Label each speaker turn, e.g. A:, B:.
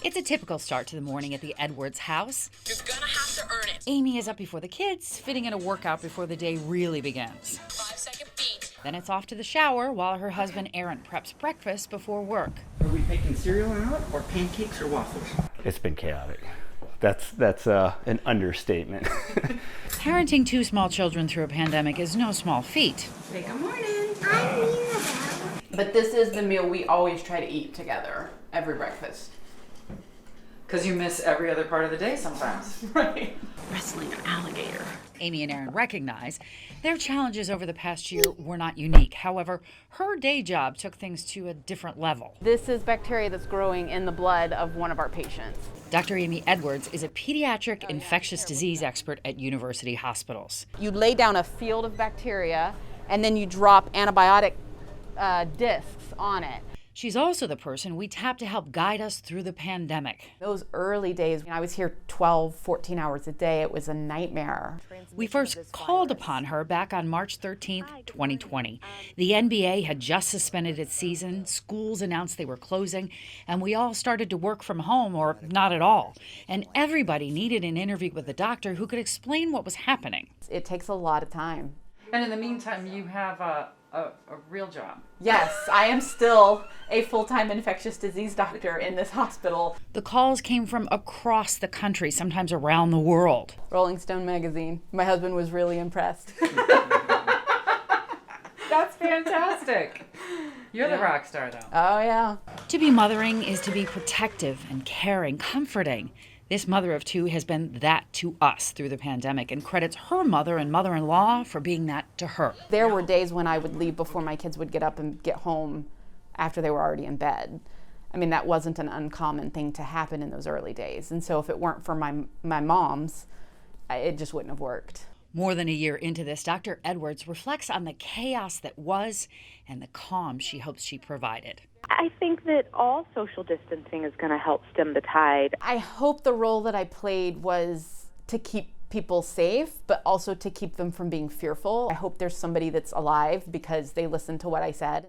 A: It's a typical start to the morning at the Edwards house.
B: You're gonna have to earn it.
A: Amy is up before the kids, fitting in a workout before the day really begins.
B: 5-second beat.
A: Then it's off to the shower while her husband Aaron preps breakfast before work.
C: Are we making cereal now, or pancakes or waffles?
D: It's been chaotic. That's an understatement.
A: Parenting two small children through a pandemic is no small feat.
C: Say good morning.
E: I'm Mirabelle.
F: But this is the meal we always try to eat together every breakfast.
G: Because you miss every other part of the day sometimes.
F: Right.
B: Wrestling an alligator.
A: Amy and Aaron recognize their challenges over the past year were not unique. However, her day job took things to a different level.
F: This is bacteria that's growing in the blood of one of our patients.
A: Dr. Amy Edwards is a pediatric infectious disease expert at university hospitals.
F: You lay down a field of bacteria and then you drop antibiotic discs on it.
A: She's also the person we tap to help guide us through the pandemic.
F: Those early days, I was here 12, 14 hours a day. It was a nightmare.
A: We first called upon her back on March 13th, 2020. The NBA had just suspended its season, schools announced they were closing, and we all started to work from home or not at all. And everybody needed an interview with a doctor who could explain what was happening.
F: It takes a lot of time.
G: And in the meantime, you have a real job.
F: Yes, I am still a full-time infectious disease doctor in this hospital.
A: The calls came from across the country, sometimes around the world.
F: Rolling Stone magazine. My husband was really impressed.
G: That's fantastic. You're the rock star, though.
F: Oh, yeah.
A: To be mothering is to be protective and caring, comforting. This mother of two has been that to us through the pandemic and credits her mother and mother-in-law for being that to her.
F: There were days when I would leave before my kids would get up and get home after they were already in bed. I mean, that wasn't an uncommon thing to happen in those early days. And so if it weren't for my moms, it just wouldn't have worked.
A: More than a year into this, Dr. Edwards reflects on the chaos that was and the calm she hopes she provided.
H: I think that all social distancing is going to help stem the tide.
F: I hope the role that I played was to keep people safe, but also to keep them from being fearful. I hope there's somebody that's alive because they listened to what I said.